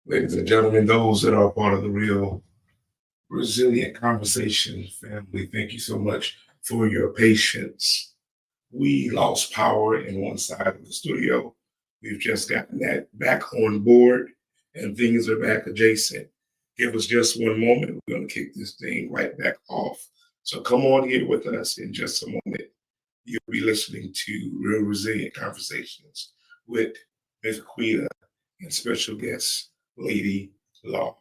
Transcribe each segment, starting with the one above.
Ladies and gentlemen, those that are part of the Real Resilient Conversation family, thank you so much for your patience. We lost power in one side of the studio. We've just gotten that back on board and things are back adjacent. Give us just one moment. We're going to kick this thing right back off. So come on here with us in just a moment. You'll be listening to Real Resilient Conversations with Ms. Quita and special guest, Lady Law.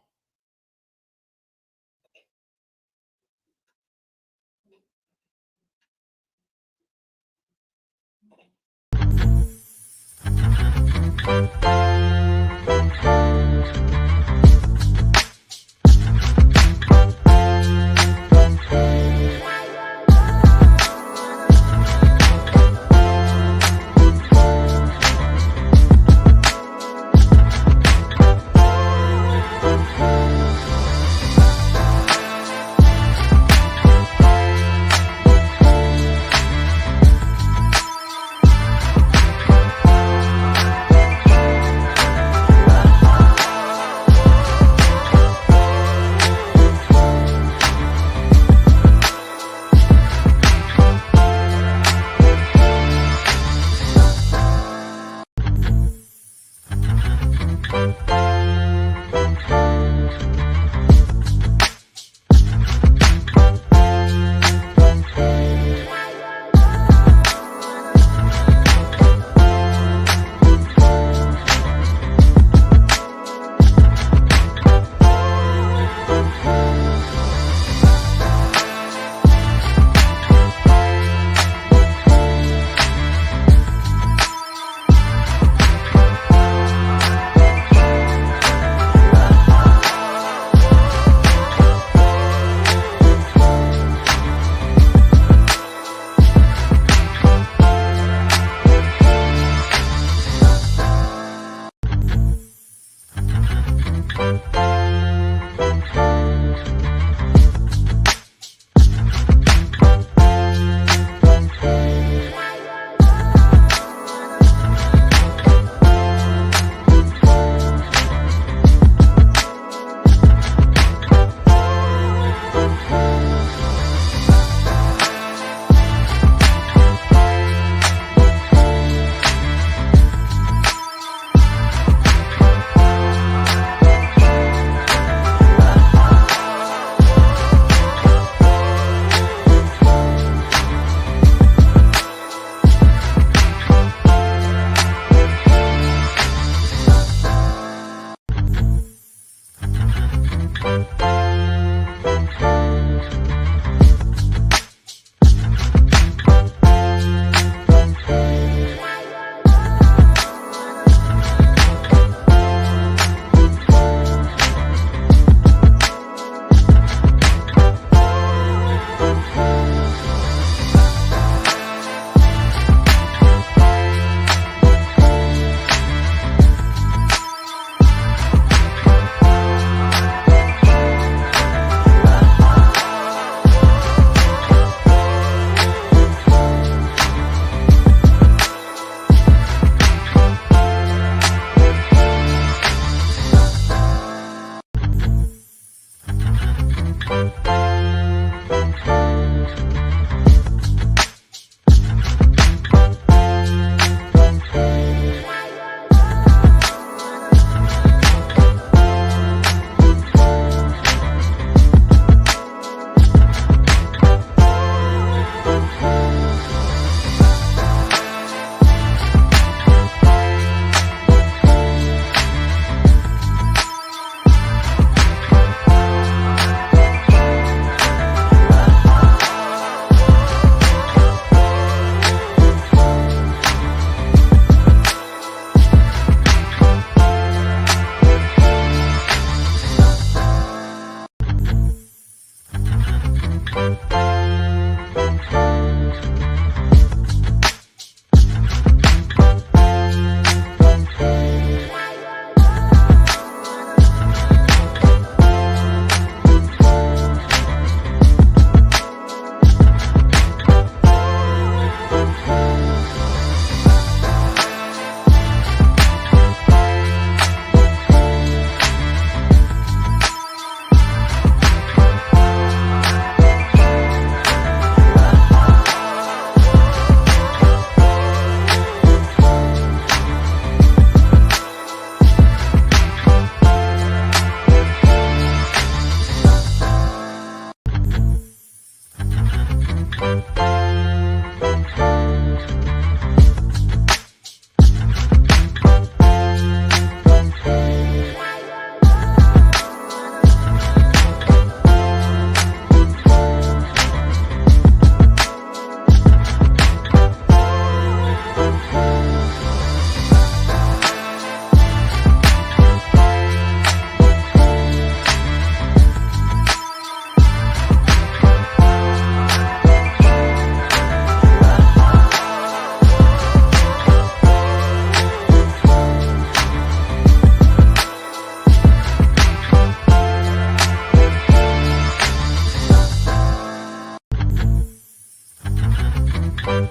Sorry.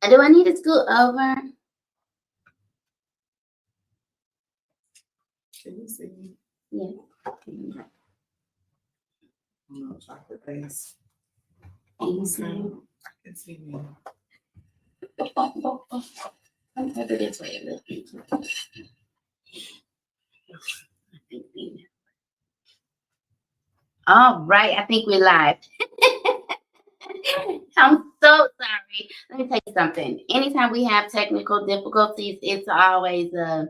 Do I need to scoot over? Can you see me? Yeah. No, chocolate face. Can you see me? I can see me. I'm over this way a little. All right, I think we're live. I'm so sorry. Let me tell you something. Anytime we have technical difficulties, it's always a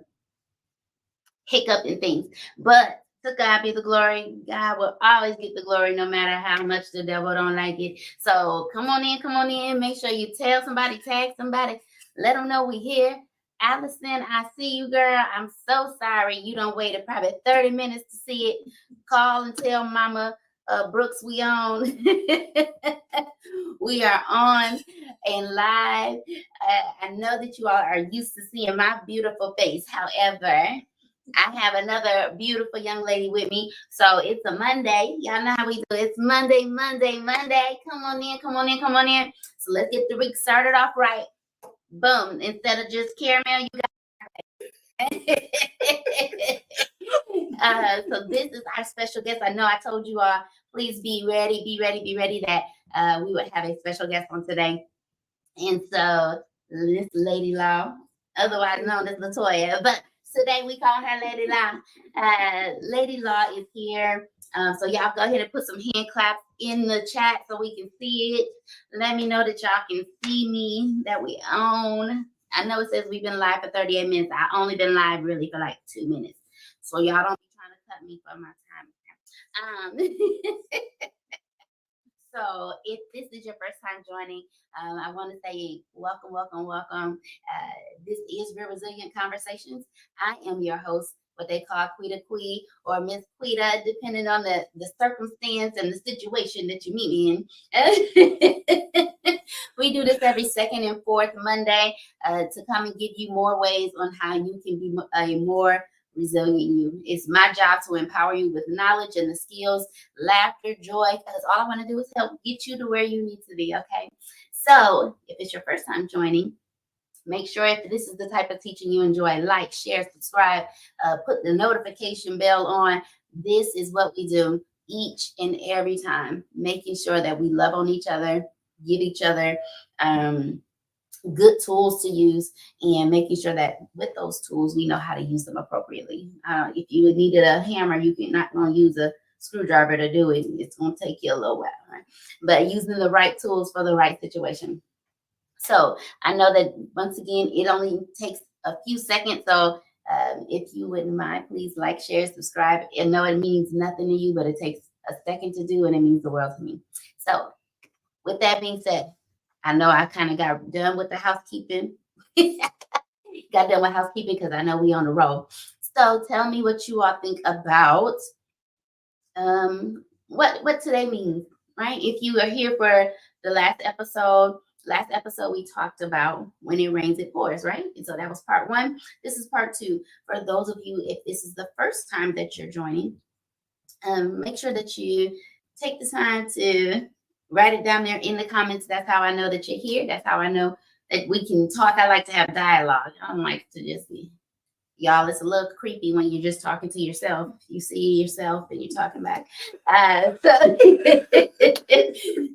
hiccup in things. But to God be the glory. God will always get the glory no matter how much the devil don't like it. So come on in. Make sure you tell somebody, tag somebody, let them know we here. Allison, I see you, girl. I'm so sorry you don't waited probably 30 minutes to see it. Call and tell Mama Brooks we on. We are on and live. I know that you all are used to seeing my beautiful face. However, I have another beautiful young lady with me. So it's a Monday. Y'all know how we do. It's Monday. Come on in. So let's get the week started off right. Boom. Instead of just caramel, you got so this is our special guest. I know I told you all, please be ready that we would have a special guest on today. And so this Lady Law, otherwise known as Latoya, but today we call her Lady Law. Lady Law is here. So y'all go ahead and put some hand claps in the chat so we can see it. Let me know that y'all can see me, that we own. I know it says we've been live for 38 minutes. I only been live really for like 2 minutes. So y'all don't be trying to cut me for my time. So if this is your first time joining, I want to say welcome. This is Real Resilient Conversations. I am your host, what they call Quita Quee or Miss Quita, depending on the circumstance and the situation that you meet in. We do this every second and fourth Monday to come and give you more ways on how you can be a more resilient you. It's my job to empower you with knowledge and the skills, laughter, joy, because all I want to do is help get you to where you need to be, okay? So if it's your first time joining, make sure if this is the type of teaching you enjoy, like, share, subscribe, put the notification bell on. This is what we do. each and every time, making sure that we love on each other, give each other good tools to use, and making sure that with those tools we know how to use them appropriately. If you needed a hammer, you can not going to use a screwdriver to do it. It's going to take you a little while, right? But using the right tools for the right situation. So I know that once again, it only takes a few seconds. So if you wouldn't mind, please like, share, subscribe. I know it means nothing to you, but it takes a second to do, and it means the world to me. So with that being said, I know I kind of got done with the housekeeping. Got done with housekeeping because I know we on the roll. So tell me what you all think about what today means, right? If you are here for the last episode we talked about when it rains, it pours, right? And so that was part 1. This is part 2. For those of you, if this is the first time that you're joining, make sure that you take the time to write it down there in the comments. That's how I know that you're here. That's how I know that we can talk. I like to have dialogue. I don't like to just be, y'all, it's a little creepy when you're just talking to yourself. You see yourself and you're talking back.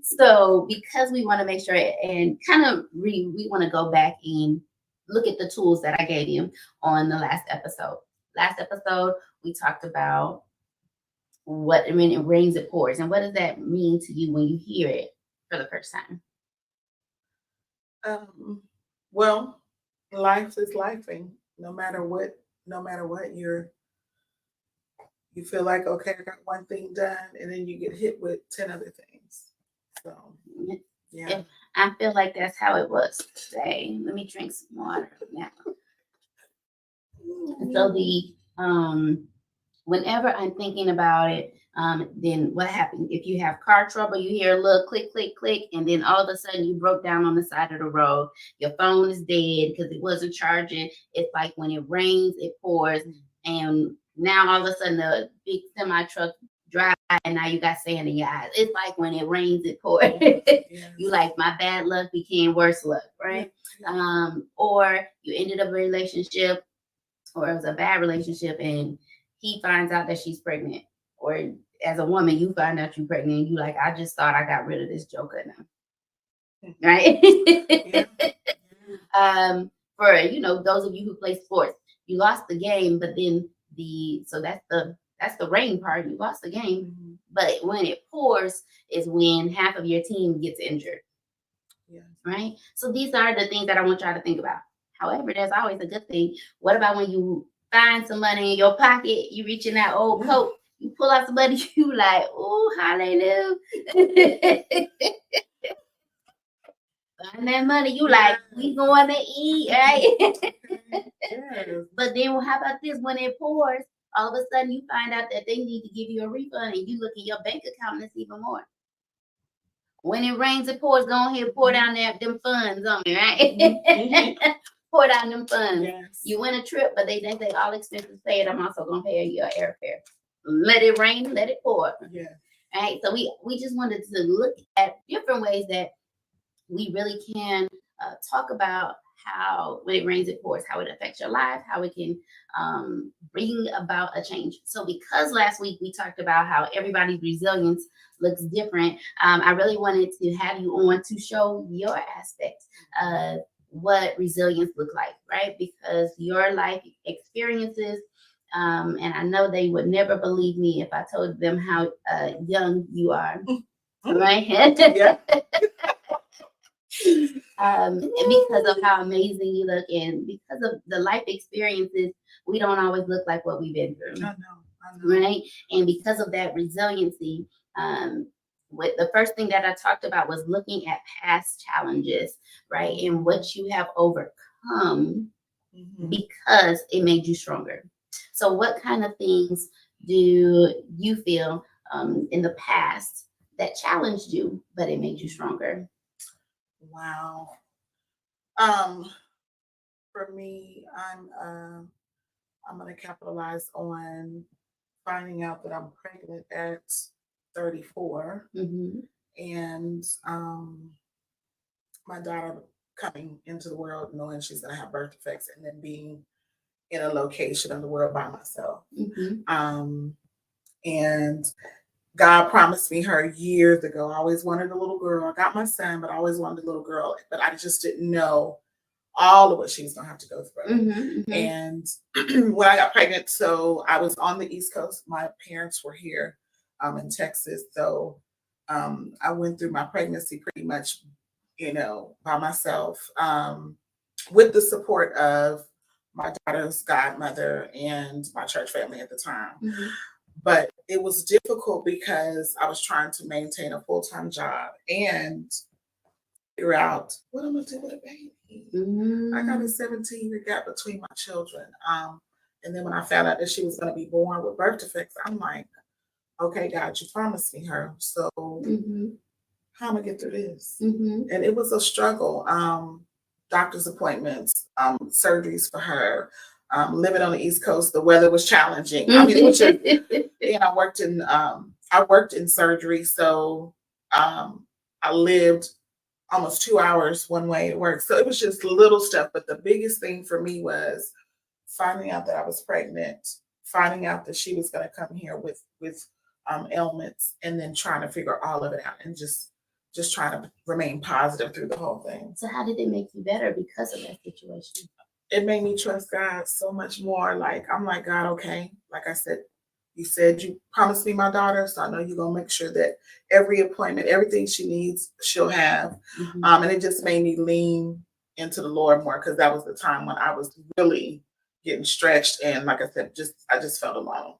So because we want to make sure and kind of we want to go back and look at the tools that I gave you on the last episode. Last episode, we talked about what when it rains, it pours. And what does that mean to you when you hear it for the first time? Well, life is lifing. No matter what you feel like, okay, I got one thing done, and then you get hit with 10 other things. So yeah. I feel like that's how it was today. Let me drink some water now. So the whenever I'm thinking about it, then what happened? If you have car trouble, you hear a little click, click, click, and then all of a sudden you broke down on the side of the road. Your phone is dead because it wasn't charging. It's like when it rains, it pours, and now all of a sudden the big semi truck drive by, and now you got sand in your eyes. It's like when it rains, it pours. Yes. You like, my bad luck became worse luck, right? Yeah. Or you ended up a relationship, or it was a bad relationship, and he finds out that she's pregnant, or as a woman, you find out you're pregnant, and you like, I just thought I got rid of this joker now, right? Yeah. For those of you who play sports, you lost the game, but then that's the rain part. You lost the game, mm-hmm. But when it pours is when half of your team gets injured. Yeah. Right. So these are the things that I want y'all to think about. However, there's always a good thing. What about when you find some money in your pocket, you reach in that old coat, you pull out some money, you like, oh, hallelujah. Find that money, you like, we going to eat, right? Yes. But then how about this? When it pours, all of a sudden you find out that they need to give you a refund, and you look at your bank account and it's even more. When it rains, it pours. Go ahead and pour down them funds on me, right? Mm-hmm. Pour down them funds. Yes. You win a trip, but they say all expenses paid. I'm also gonna pay your airfare. Let it rain, let it pour. Yeah. Right. So we just wanted to look at different ways that we really can talk about how when it rains, it pours, how it affects your life, how it can bring about a change. So because last week we talked about how everybody's resilience looks different, I really wanted to have you on to show your aspect of what resilience look like, right? Because your life experiences, and I know they would never believe me if I told them how young you are, right? Yeah. And because of how amazing you look, and because of the life experiences, we don't always look like what we've been through. I know. Right? And because of that resiliency, with the first thing that I talked about was looking at past challenges, right? And what you have overcome because it made you stronger. So what kind of things do you feel in the past that challenged you, but it made you stronger? Wow. For me, I'm gonna capitalize on finding out that I'm pregnant at 34, and my daughter coming into the world knowing she's gonna have birth defects, and then being in a location in the world by myself. And God promised me her years ago. I always wanted a little girl. I got my son, but I always wanted a little girl. But I just didn't know all of what she was going to have to go through. And when I got pregnant, so I was on the East Coast. My parents were here in Texas. So I went through my pregnancy pretty much, by myself, with the support of my daughter's godmother and my church family at the time. But it was difficult because I was trying to maintain a full-time job and figure out what I'm gonna do with a baby. I got a 17-year gap between my children. And then when I found out that she was gonna be born with birth defects, I'm like, okay, God, you promised me her. So how am I gonna get through this? And it was a struggle. Doctor's appointments, surgeries for her. Living on the East Coast, the weather was challenging. I mean, it was just, and I worked in surgery, so I lived almost 2 hours one way to work. So it was just little stuff. But the biggest thing for me was finding out that I was pregnant, finding out that she was going to come here with ailments, and then trying to figure all of it out, and just trying to remain positive through the whole thing. So how did it make you better because of that situation? It made me trust God so much more. Like, I'm like, God, okay. Like I said, you said you promised me my daughter, so I know you're going to make sure that every appointment, everything she needs, she'll have. And it just made me lean into the Lord more, because that was the time when I was really getting stretched. And like I said, I just felt alone.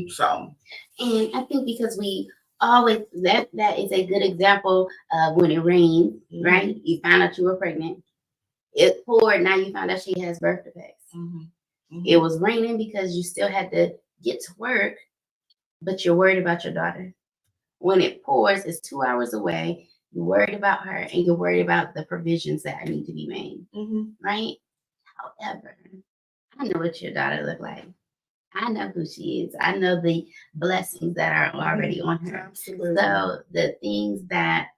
So. And I think because we always, that is a good example of when it rained, right? You found out you were pregnant. It poured. Now you found out she has birth defects. It was raining because you still had to get to work, but you're worried about your daughter. When it pours, it's 2 hours away. You're worried about her, and you're worried about the provisions that need to be made, right? However, I know what your daughter look like. I know who she is. I know the blessings that are already on her. Absolutely. So the things that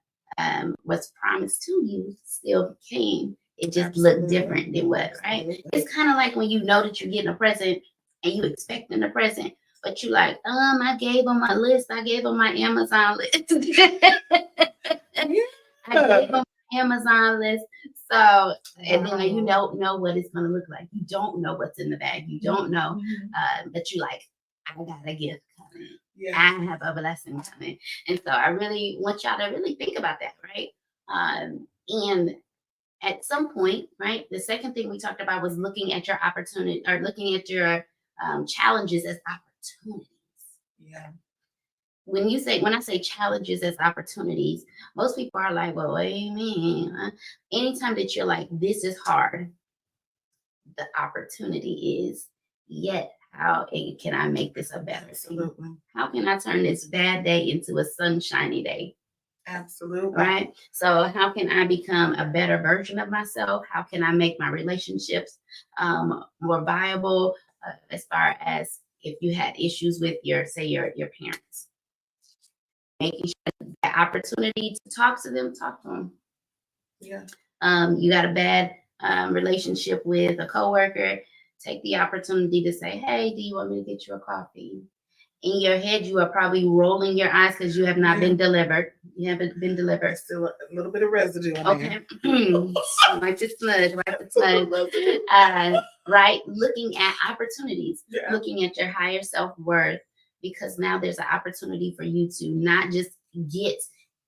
was promised to you still came. It just looked different than what, right? It's kind of like when you know that you're getting a present and you expecting a present, but you like, I gave them my list. I gave them my Amazon list. I gave them my Amazon list. So, and then you don't know what it's going to look like. You don't know what's in the bag. You don't know, but you like, I got a gift coming. I have a blessing coming. And so I really want y'all to really think about that, right? And at some point, right, the second thing we talked about was looking at your opportunity, or looking at your challenges as opportunities. When I say challenges as opportunities, most people are like, well, what do you mean? Anytime that you're like, this is hard, the opportunity is, yet how can I make this a better thing? How can I turn this bad day into a sunshiny day? Absolutely. Right? So how can I become a better version of myself? How can I make my relationships more viable, as far as if you had issues with your parents? Making sure that opportunity to talk to them. You got a bad relationship with a coworker, take the opportunity to say, hey, do you want me to get you a coffee? In your head, you are probably rolling your eyes because you have not been delivered. You haven't been delivered. Still a little bit of residue on there. Like the smudge, right? Looking at opportunities, looking at your higher self-worth, because now there's an opportunity for you to not just get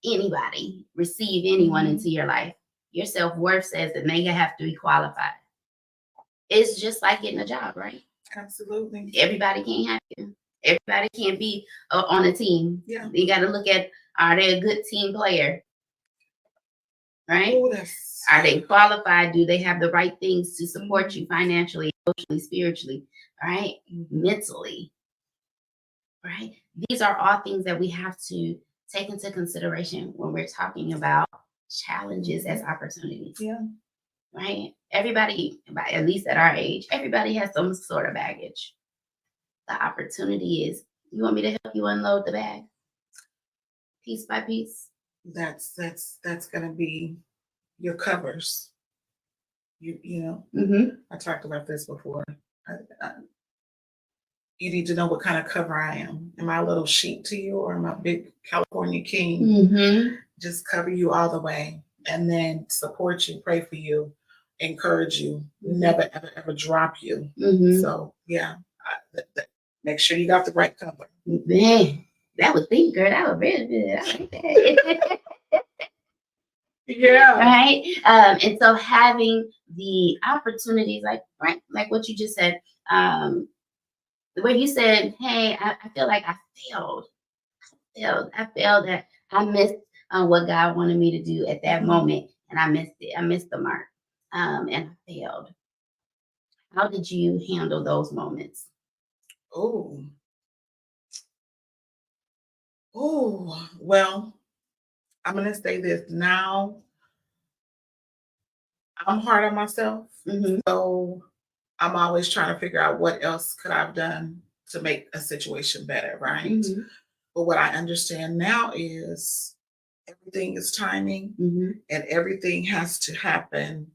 anybody, receive anyone into your life. Your self-worth says that they have to be qualified. It's just like getting a job, right? Absolutely. Everybody can't have you. Everybody can't be on a team. You got to look at, are they a good team player? Right? Are they qualified? Do they have the right things to support you financially, emotionally, spiritually, right? Mentally, right? These are all things that we have to take into consideration when we're talking about challenges as opportunities. Right? Everybody, at least at our age, everybody has some sort of baggage. The opportunity is, you want me to help you unload the bag piece by piece? That's going to be your covers. I talked about this before. you need to know what kind of cover I am. Am I a little sheep to you, or am I a big California king? Mm-hmm. Just cover you all the way, and then support you, pray for you, encourage you, never, ever, ever drop you. Mm-hmm. So, yeah, make sure you got the right cover. Man, that was deep, girl. That was really good. I like that. Yeah. Right. And so having the opportunities, like what you just said, where you said, "Hey, I feel like I failed. I failed that I missed what God wanted me to do at that moment, and I missed it. I missed the mark, and I failed." How did you handle those moments? Oh, well, I'm gonna say this now. I'm hard on myself, Mm-hmm. so I'm always trying to figure out what else could I've done to make a situation better, right? Mm-hmm. But what I understand now is everything is timing, Mm-hmm. and everything has to happen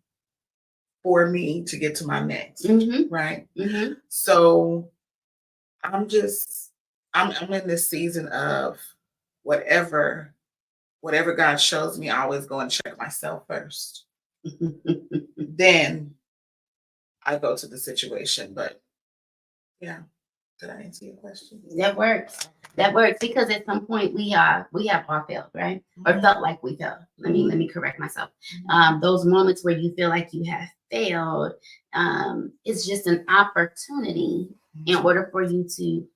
for me to get to my next, Mm-hmm. right? Mm-hmm. So I'm in this season of whatever God shows me. I always go and check myself first. Then I go to the situation. But yeah, did I answer your question? That works. That works, because at some point we have all failed, right? Or felt like we failed. Let me correct myself. Those moments where you feel like you have failed, it's just an opportunity in order for you to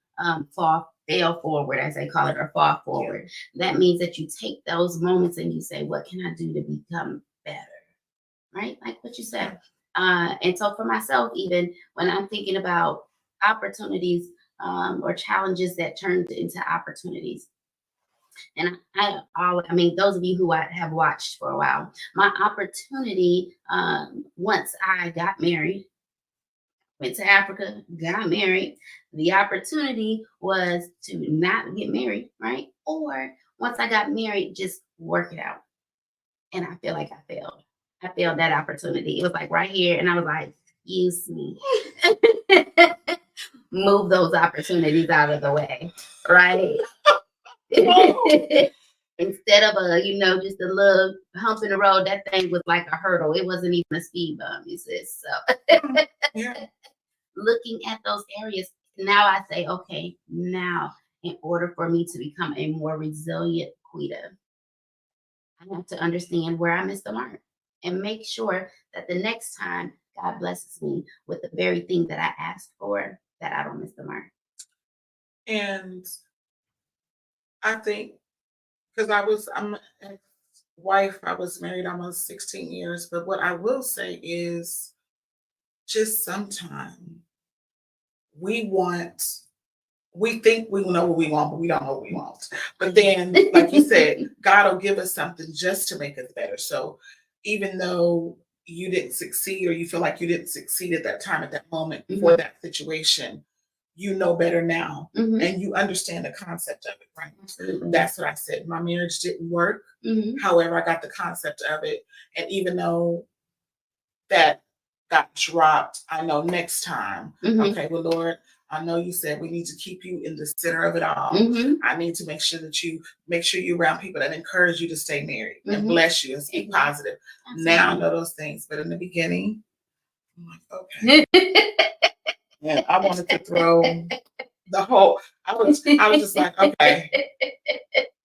fail forward, as they call it, or fall forward. That means that you take those moments and you say, "What can I do to become better?" Right? Like what you said. And so for myself, even when I'm thinking about opportunities or challenges that turned into opportunities. And I mean, those of you who have watched for a while, my opportunity, once I got married, went to Africa, got married, the opportunity was to not get married, right? Or once I got married, just work it out. And I feel like I failed. I failed that opportunity. It was like right here, and I was like, "Excuse me." Move those opportunities out of the way, right? Instead of just a little hump in the road, that thing was like a hurdle. It wasn't even a speed bump, you says. So looking at those areas, now I say, okay, now in order for me to become a more resilient Quita, I have to understand where I missed the mark and make sure that the next time God blesses me with the very thing that I asked for, that I don't miss the mark. And I think, because I'm a wife, I was married almost 16 years, but what I will say is just sometimes we think we know what we want, but we don't know what we want. But then, like you said, God will give us something just to make us better. So even though you didn't succeed, or you feel like you didn't succeed at that time, at that moment, for that situation, you know better now, and you understand the concept of it, right? Absolutely. That's what I said. My marriage didn't work. However, I got the concept of it. And even though that got dropped, I know next time, okay, well, Lord, I know you said we need to keep you in the center of it all. I need to make sure you're around people that encourage you to stay married and bless you and speak positive. Absolutely. Now I know those things, but in the beginning, I'm like, okay. And I wanted to throw the whole. I was just like, okay.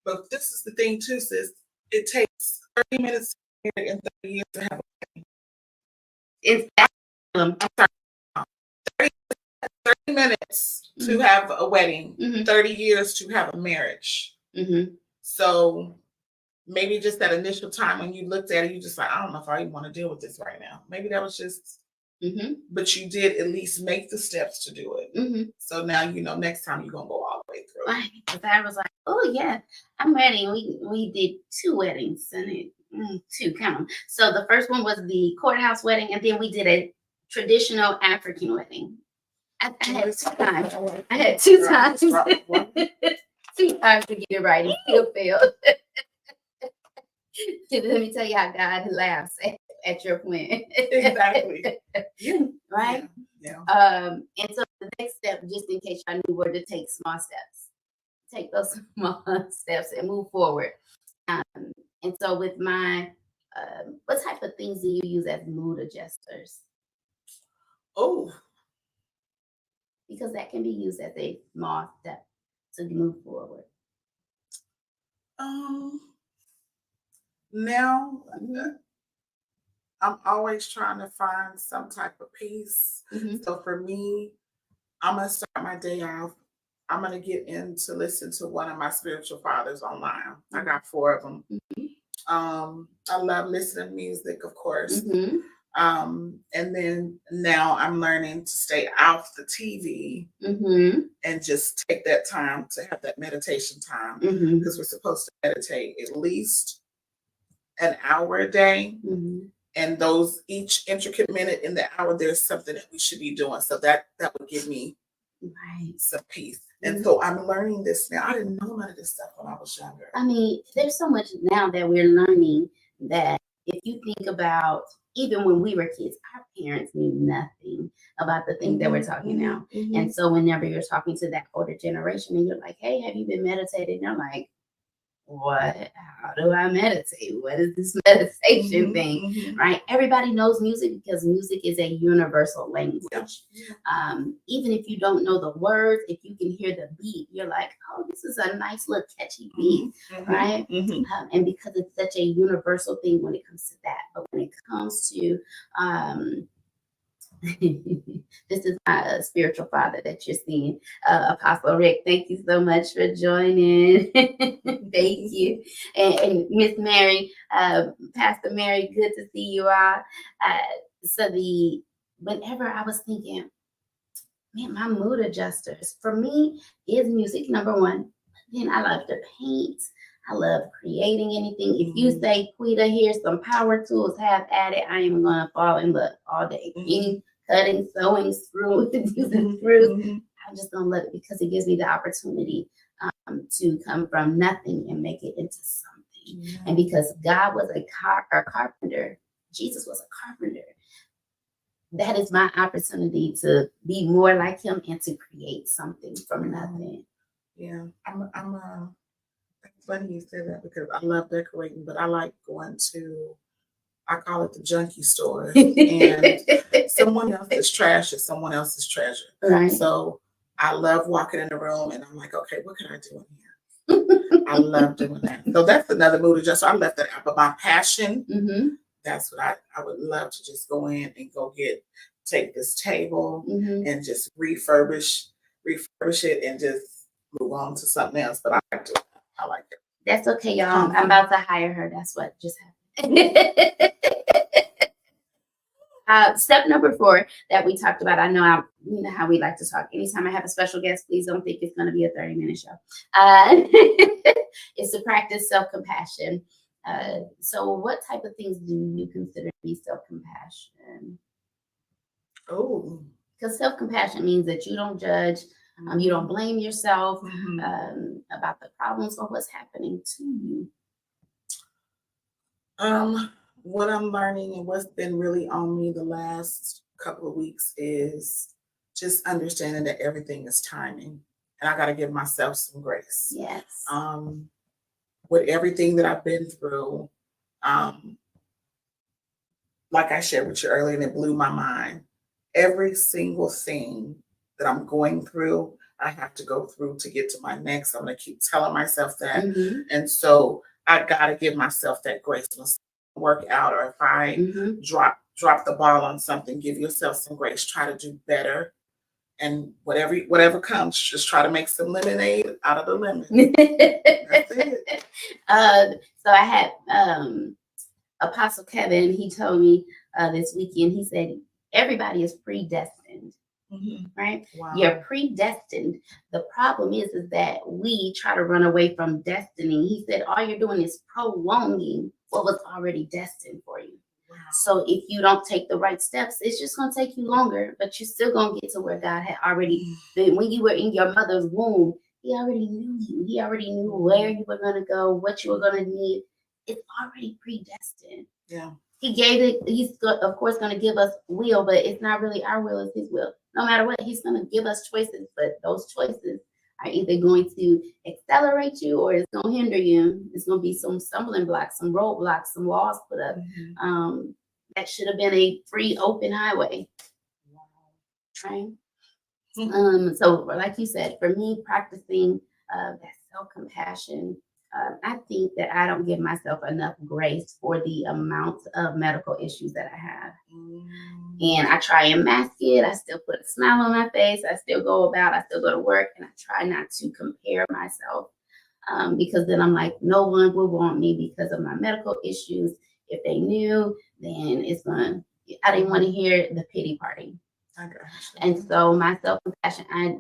But this is the thing too, sis. It takes 30 minutes to get married and 30 years to have a wedding. I'm sorry. 30 minutes to have a wedding, 30 years to have a marriage. So maybe just that initial time when you looked at it, you just like, I don't know if I even want to deal with this right now. Maybe that was just, but you did at least make the steps to do it. So now you know next time you're gonna go all the way through. Right. Because I was like, oh yeah, I'm ready. We did 2 weddings, and 2 count them. So the first one was the courthouse wedding, and then we did a traditional African wedding. I had 2 times. I had 2 times. 2 times to get it right and still failed. Let me tell you how God laughs at your plan. Exactly. Right? Yeah. And so the next step, just in case y'all knew, were to take small steps. Take those small steps and move forward. And so with my, what type of things do you use as mood adjusters? Oh, Because that can be used as a small step to move forward. now Mhm. I'm always trying to find some type of peace. Mhm. So for me, I'm gonna start my day off. I'm gonna get in to listen to one of my spiritual fathers online. I got 4 of them. I love listening to music, of course. Mhm. And then now I'm learning to stay off the TV Mhm. and just take that time to have that meditation time, Mhm. because we're supposed to meditate at least an hour a day. Mhm. And those each intricate minute in the hour, there's something that we should be doing. So that would give me Right. some peace. And so I'm learning this now. I didn't know none of this stuff when I was younger. I mean, there's so much now that we're learning that if you think about even when we were kids, our parents knew nothing about the things that we're talking now. And so whenever you're talking to that older generation and you're like, hey, have you been meditating? They're like, what? How do I meditate? What is this meditation thing? Right? Everybody knows music because music is a universal language. Even if you don't know the words, if you can hear the beat, you're like, oh, this is a nice little catchy beat, right? And because it's such a universal thing when it comes to that. But when it comes to this is my spiritual father that you're seeing, Apostle Rick. Thank you so much for joining. Thank you. And Miss Mary, Pastor Mary, good to see you all. Whenever I was thinking, man, my mood adjusters for me is music, number one. Then I love to paint. I love creating anything. If you say, Quita, here's some power tools, have at it. I am going to fall in love all day. Painting, cutting, sewing, screwing, using screws. I'm just going to love it because it gives me the opportunity to come from nothing and make it into something. And because God was a carpenter, Jesus was a carpenter. That is my opportunity to be more like him and to create something from nothing. Yeah, it's funny you said that because I love decorating, but I like going to, I call it the junkie store, and someone else's trash is someone else's treasure. Right. So I love walking in the room and I'm like, okay, what can I do in here? I love doing that. So that's another mood adjuster. I left that out, but my passion, that's what I would love to just go in and take this table and just refurbish it and just move on to something else. But I like doing that. I like it. That's okay, y'all. I'm about to hire her. That's what just happened. Step number 4 that we talked about. I know you know how we like to talk. Anytime I have a special guest, please don't think it's going to be a 30-minute show. It's to practice self-compassion. So what type of things do you consider to be self-compassion? Oh, because self-compassion means that you don't judge, you don't blame yourself about the problems or what's happening to you. What I'm learning and what's been really on me the last couple of weeks is just understanding that everything is timing, and I got to give myself some grace. Yes. With everything that I've been through, like I shared with you earlier, and it blew my mind. Every single thing that I'm going through, I have to go through to get to my next. I'm going to keep telling myself that. And so I got to give myself that grace. When I work out, or if I drop the ball on something, give yourself some grace. Try to do better. And whatever comes, just try to make some lemonade out of the lemon. That's it. So I had Apostle Kevin, he told me this weekend, he said, everybody is predestined, right? Wow. You're predestined. The problem is that we try to run away from destiny. He said, all you're doing is prolonging what was already destined for you. Wow. So if you don't take the right steps, it's just going to take you longer, but you're still going to get to where God had already been. When you were in your mother's womb, he already knew you. He already knew where you were going to go, what you were going to need. It's already predestined. Yeah. He gave it. Of course going to give us will, but it's not really our will; it's His will. No matter what, He's going to give us choices, but those choices are either going to accelerate you or it's going to hinder you. It's going to be some stumbling blocks, some roadblocks, some walls put up. That should have been a free, open highway. Right. So, like you said, for me, practicing that self-compassion. I think that I don't give myself enough grace for the amount of medical issues that I have. And I try and mask it. I still put a smile on my face. I still go to work, and I try not to compare myself because then I'm like, no one will want me because of my medical issues. If they knew, then I didn't want to hear the pity party. And so my self-compassion, I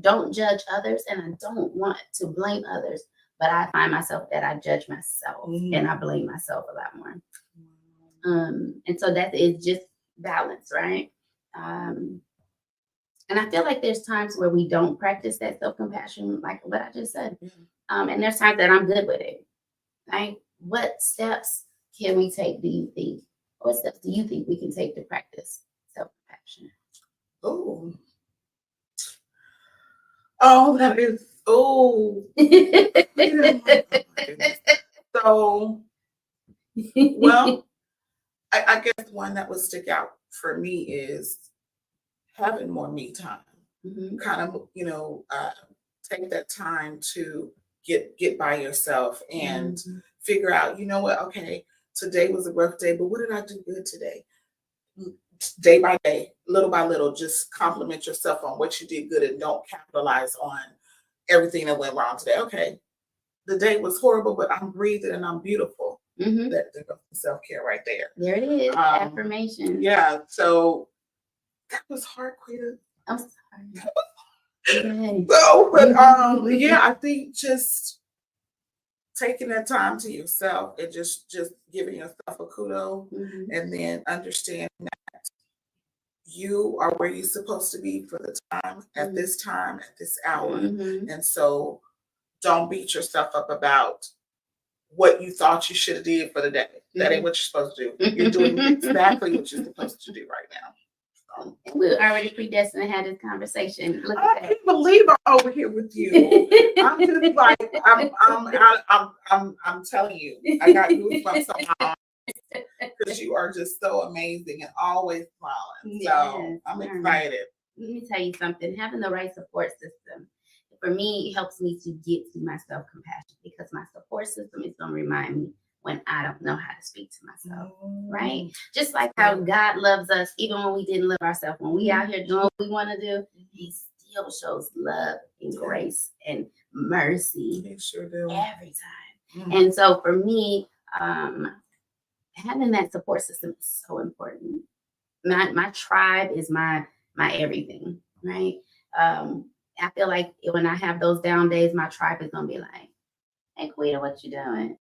don't judge others and I don't want to blame others. But I find myself that I judge myself and I blame myself a lot more. And so that is just balance, right? And I feel like there's times where we don't practice that self-compassion, like what I just said. And there's times that I'm good with it. Right? What steps can we take, do you think? What steps do you think we can take to practice self-compassion? That is so, well, I guess one that would stick out for me is having more me time. Kind of, take that time to get by yourself and figure out, you know what, okay, today was a rough day, but what did I do good today? Day by day, little by little, just compliment yourself on what you did good and don't capitalize on everything that went wrong today. Okay, the day was horrible, but I'm breathing and I'm beautiful. That's self-care right there. There it is, affirmation. Yeah, so that was hard, Quita. I'm sorry. So, but yeah, I think just taking that time to yourself and just giving yourself a kudo and then understand that you are where you're supposed to be for the time, at this hour. And so don't beat yourself up about what you thought you should have did for the day. That ain't what you're supposed to do. You're doing exactly what you're supposed to do right now. We're already predestined to have this conversation. Look I can't believe I'm over here with you. I'm just like I'm telling you, I got goosebumps on my arm because you are just so amazing and always smiling. So I'm excited. Let me tell you something. Having the right support system for me helps me to get to my self-compassion because my support system is going to remind me when I don't know how to speak to myself, right? Just like how God loves us, even when we didn't love ourselves. When we out here doing what we want to do, He still shows love and grace and mercy every time. And so for me, having that support system is so important. My tribe is my everything, right? I feel like when I have those down days, my tribe is gonna be like, "Hey, Quita, what you doing?"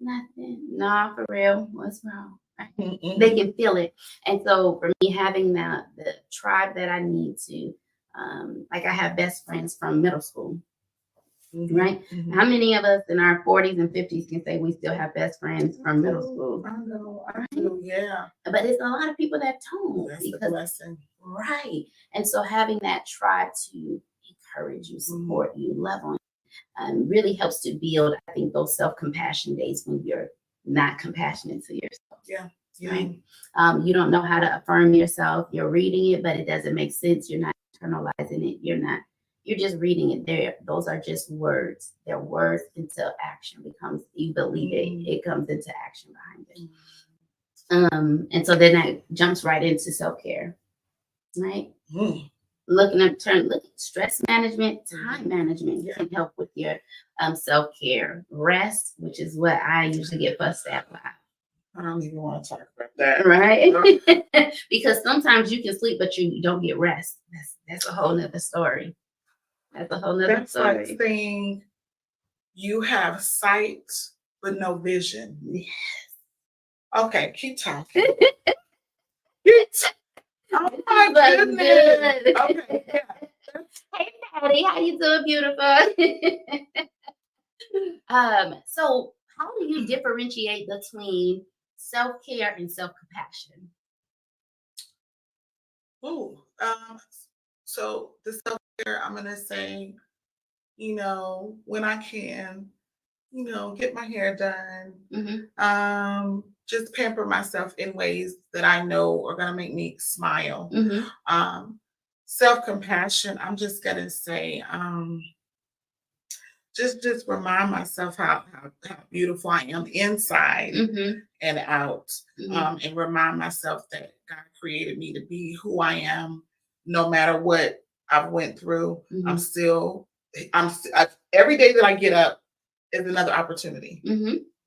Nothing. Nah, for real. What's wrong? Right? They can feel it. And so for me, having the tribe that I need to, like I have best friends from middle school, right? How many of us in our 40s and 50s can say we still have best friends from middle school? I know, yeah. But it's a lot of people that don't. That's the blessing. Right. And so having that tribe to encourage you, support you, love on you, really helps to build, I think, those self-compassion days when you're not compassionate to yourself. Yeah. Right. You don't know how to affirm yourself. You're reading it, but it doesn't make sense. You're not internalizing it. You're just reading it there. Those are just words. They're words until action becomes, you believe it, it comes into action behind it. And so then that jumps right into self-care, right? Looking at stress management, time management can help with your self-care. Rest, which is what I usually get fussed at by. I don't even want to talk about that. Right? Because sometimes you can sleep, but you don't get rest. That's a whole nother story. That's a whole nother story. That's like saying you have sight but no vision. Yes. Okay, keep talking. Oh my goodness. Okay, yeah. Hey Patty, how you doing, beautiful? So how do you differentiate between self-care and self-compassion. Ooh, so the self-care, I'm gonna say, when I can, get my hair done, just pamper myself in ways that I know are gonna make me smile. Um, self-compassion, I'm just gonna say, just remind myself how beautiful I am inside and out, and remind myself that God created me to be who I am, no matter what I've went through. Every day that I get up is another opportunity.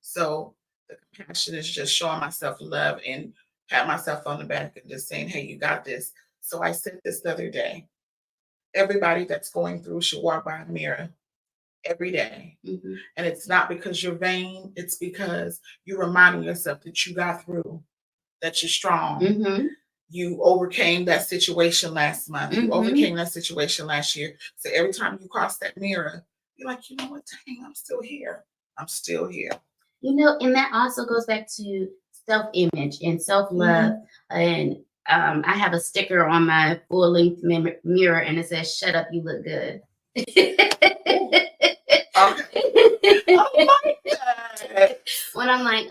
So the compassion is just showing myself love and pat myself on the back and just saying, "Hey, you got this." So I said this the other day. Everybody that's going through should walk by a mirror every day. And it's not because you're vain, it's because you're reminding yourself that you got through, that you're strong. You overcame that situation last month. You overcame that situation last year. So every time you cross that mirror, you're like, you know what, dang, I'm still here. I'm still here. And that also goes back to self-image and self-love. And I have a sticker on my full-length mirror, and it says, "Shut up, you look good." I like that. When I'm like,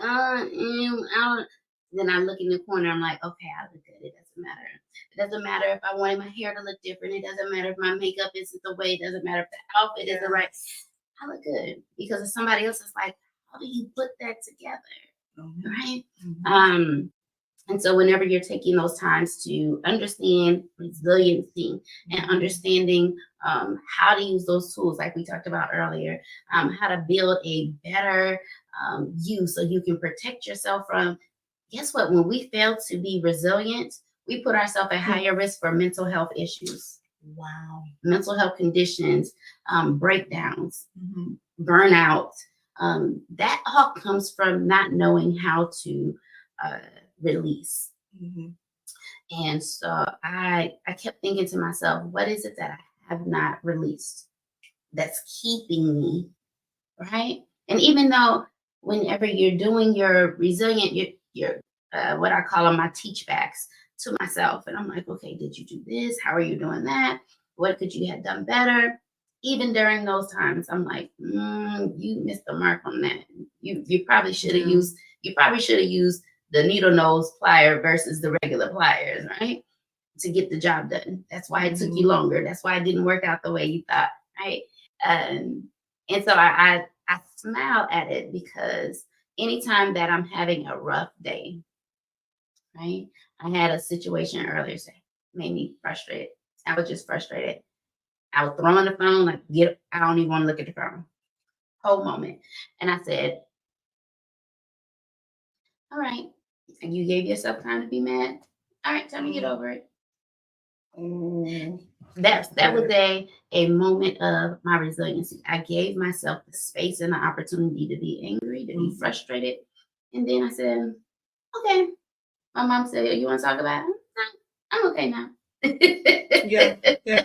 then I look in the corner, I'm like, okay, I look good. It doesn't matter. It doesn't matter if I wanted my hair to look different. It doesn't matter if my makeup isn't the way. It doesn't matter if the outfit isn't right. I look good. Because if somebody else is like, how do you put that together? Right? And so whenever you're taking those times to understand resiliency and understanding how to use those tools, like we talked about earlier, how to build a better you so you can protect yourself from, guess what? When we fail to be resilient, we put ourselves at higher risk for mental health issues. Wow. Mental health conditions, breakdowns, burnout. That all comes from not knowing how to release. And so I kept thinking to myself, what is it that I have not released that's keeping me, right? And even though whenever you're doing your resilient, your what I call them my teach backs to myself, and I'm like, okay, did you do this? How are you doing that? What could you have done better? Even during those times, I'm like, you missed the mark on that. You probably should have used the needle nose plier versus the regular pliers, right? To get the job done. That's why it took you longer. That's why it didn't work out the way you thought, right? And so I smile at it because anytime that I'm having a rough day, right? I had a situation earlier that made me frustrated. I was just frustrated. I was throwing the phone, like, I don't even want to look at the phone. Whole moment. And I said, all right, you gave yourself time to be mad. All right, time to get over it. That was a moment of my resiliency. I gave myself the space and the opportunity to be angry, to be frustrated. And then I said, okay. My mom said, you want to talk about it? I'm okay now. Yeah.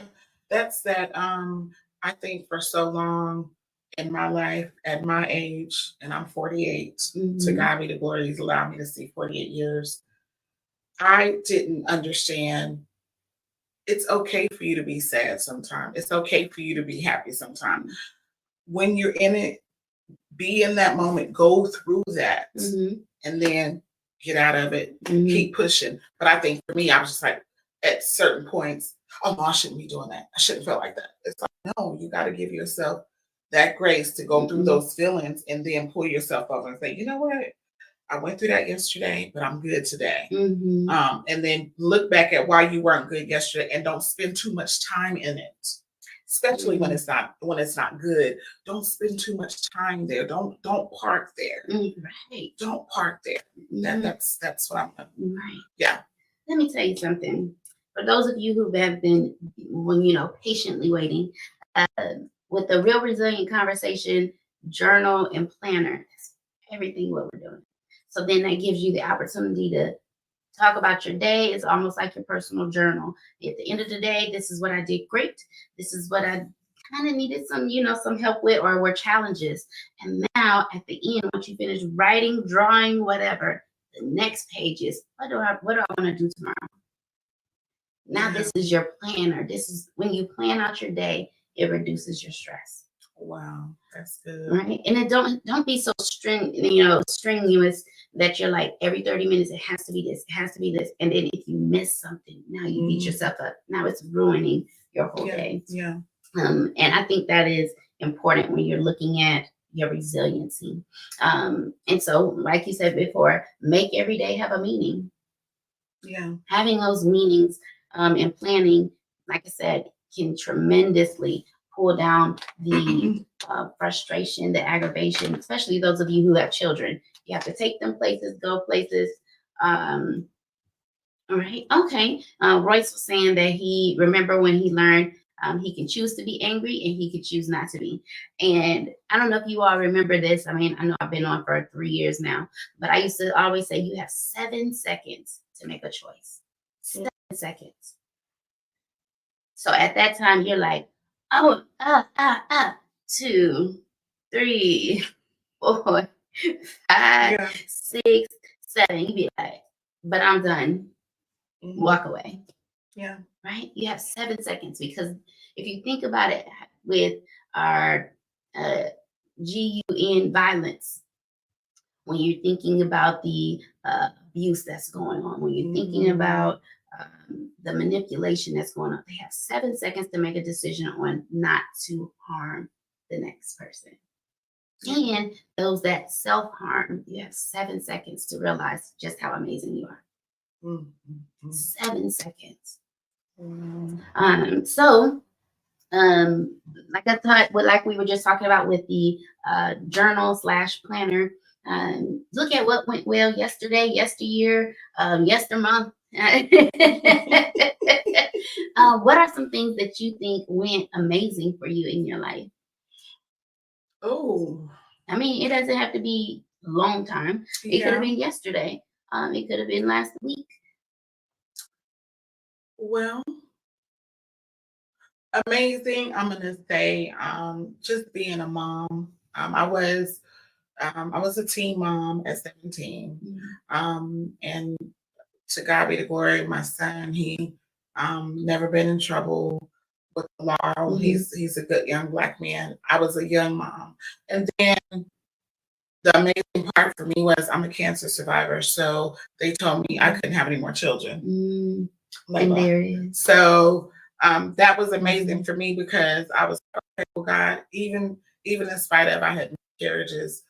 That's that. I think for so long in my life, at my age, and I'm 48, to God be the glory, He's allowed me to see 48 years. I didn't understand it's okay for you to be sad sometimes. It's okay for you to be happy sometimes. When you're in it, be in that moment, go through that, and then get out of it, keep pushing. But I think for me, I was just like, at certain points, oh no, I shouldn't be doing that. I shouldn't feel like that. It's like, no, you got to give yourself that grace to go through those feelings and then pull yourself up and say, you know what? I went through that yesterday, but I'm good today. And then look back at why you weren't good yesterday and don't spend too much time in it. Especially when it's not good. Don't spend too much time there. Don't park there. Right. Don't park there. That's what I'm doing. Right. Yeah. Let me tell you something. For those of you who have been, patiently waiting, with the Real Resilient Conversation journal and planner, that's everything what we're doing. So then that gives you the opportunity to talk about your day. It's almost like your personal journal. At the end of the day, this is what I did great. This is what I kind of needed some help with, or were challenges. And now at the end, once you finish writing, drawing, whatever, The next page is what do I want to do tomorrow? Now Yeah. this is your planner. This is when you plan out your day, it reduces your stress. Wow, that's good. Right. And it don't be so strenuous that you're like every 30 minutes it has to be this, it has to be this. And then if you miss something, now you beat yourself up. Now it's ruining your whole day. Yeah. And I think that is important when you're looking at your resiliency. And so, like you said before, make every day have a meaning. Yeah. Having those meanings and planning, like I said, can tremendously pull down the frustration, the aggravation, especially those of you who have children. You have to take them places, go places. All right. Okay. Royce was saying that he remember when he learned he can choose to be angry and he can choose not to be. And I don't know if you all remember this. I mean, I know I've been on for 3 years now, but I used to always say you have 7 seconds to make a choice. 7 seconds. So at that time, you're like, oh, 2, 3, 4, 5, Yeah. 6, 7. You be like, but I'm done. Walk away. Yeah. Right? You have 7 seconds because if you think about it with our GUN violence, when you're thinking about the abuse that's going on, when you're thinking about the manipulation that's going on, they have 7 seconds to make a decision on not to harm the next person. And those that self-harm, you have 7 seconds to realize just how amazing you are. 7 seconds. Like I thought, like we were just talking about with the journal / planner, look at what went well yesterday, yesteryear, yestermonth. What are some things that you think went amazing for you in your life? Oh, I mean, it doesn't have to be a long time. It could have been yesterday. It could have been last week. Well, amazing. I'm gonna say, just being a mom. I was a teen mom at 17, and to God be the glory. My son, he never been in trouble with the law. He's a good young Black man. I was a young mom, and then the amazing part for me was I'm a cancer survivor, so they told me I couldn't have any more children. And there is. So that was amazing for me because I was okay, well, God, even in spite of I had miscarriages,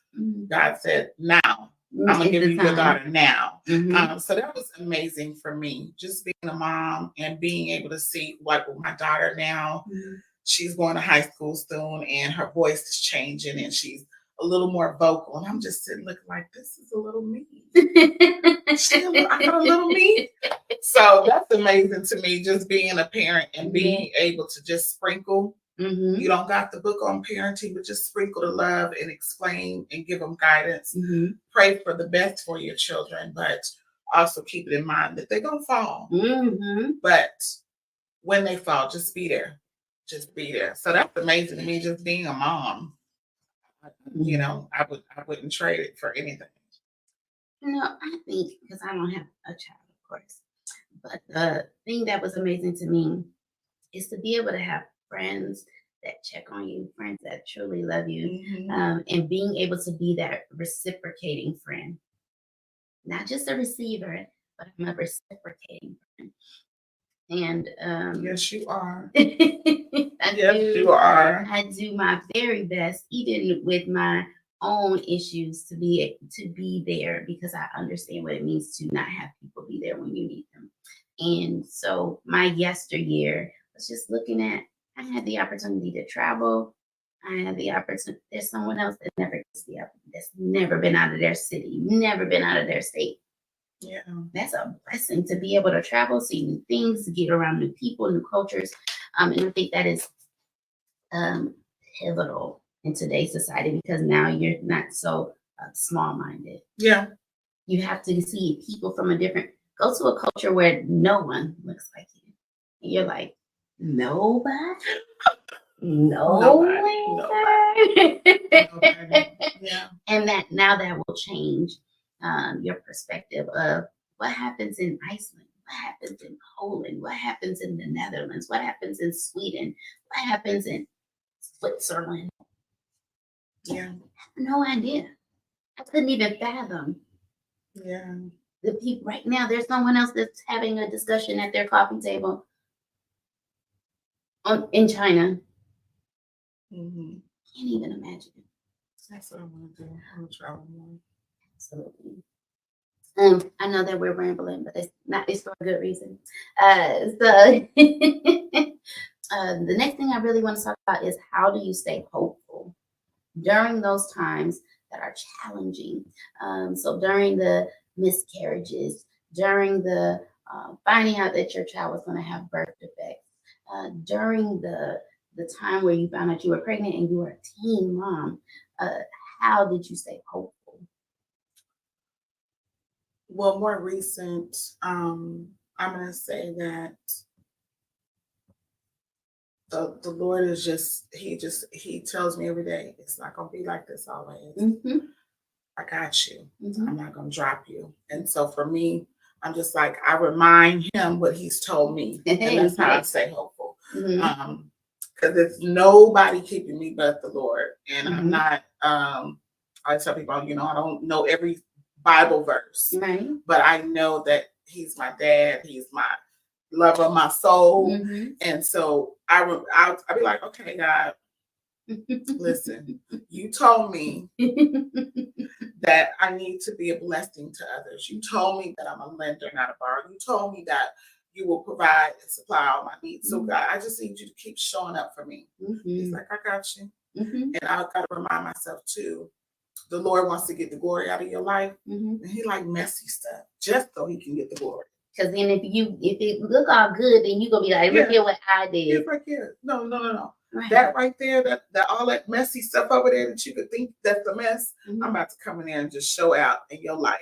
God said, now I'm gonna give you your daughter now. So that was amazing for me, just being a mom and being able to see like with my daughter now, she's going to high school soon and her voice is changing and she's a little more vocal. And I'm just sitting looking like, this is a little me. I got a little me. So that's amazing to me, just being a parent and being able to just sprinkle. You don't got the book on parenting, but just sprinkle the love and explain and give them guidance. Pray for the best for your children, but also keep it in mind that they're going to fall. But when they fall, just be there. Just be there. So that's amazing to me, just being a mom. You know, I wouldn't trade it for anything. I think, because I don't have a child, of course, but the thing that was amazing to me is to be able to have friends that check on you, friends that truly love you, and being able to be that reciprocating friend. Not just a receiver, but I'm a reciprocating friend. And yes, you are. You are. I do my very best, even with my own issues, to be there because I understand what it means to not have people be there when you need them. And so my yesteryear was just looking at, I had the opportunity to travel. I had the opportunity. There's someone else that never gets the opportunity, that's never been out of their city, never been out of their state. Yeah, that's a blessing to be able to travel, see new things, get around new people, new cultures. And I think that is pivotal in today's society because now you're not so small-minded. Yeah. You have to see people from go to a culture where no one looks like you. And you're like, nobody? Nobody. Yeah. And now that will change. your perspective of what happens in Iceland, what happens in Poland, what happens in the Netherlands, what happens in Sweden, what happens in Switzerland. Yeah. No idea. I couldn't even fathom Yeah. the people right now. There's someone else that's having a discussion at their coffee table in China. Mm-hmm. Can't even imagine. That's what I want to do. I want to travel more. Absolutely. I know that we're rambling, but it's for a good reason. The next thing I really want to talk about is how do you stay hopeful during those times that are challenging. So during the miscarriages, during the finding out that your child was going to have birth defects, during the time where you found out you were pregnant and you were a teen mom, how did you stay hopeful? Well, more recent, I'm going to say that the Lord is he tells me every day, it's not going to be like this always. Mm-hmm. I got you. Mm-hmm. I'm not going to drop you. And so for me, I'm just like, I remind him what he's told me. And that's how I stay hopeful. Mm-hmm. Because it's nobody keeping me but the Lord. And Mm-hmm. I'm not, I tell people, I don't know every Bible verse, Right. but I know that he's my dad. He's my lover of my soul. Mm-hmm. And so I'll be like, okay, God, listen, you told me that I need to be a blessing to others. You told me that I'm a lender, not a borrower. You told me that you will provide and supply all my needs. So God, I just need you to keep showing up for me. Mm-hmm. He's like, I got you. Mm-hmm. And I've got to remind myself too, the Lord wants to get the glory out of your life. Mm-hmm. And he like messy stuff just so he can get the glory. Because then if it look all good, then you gonna be like, look at what I did. It's like, no. Right. That right there, that all that messy stuff over there that you could think that's a mess, Mm-hmm. I'm about to come in there and just show out in your life.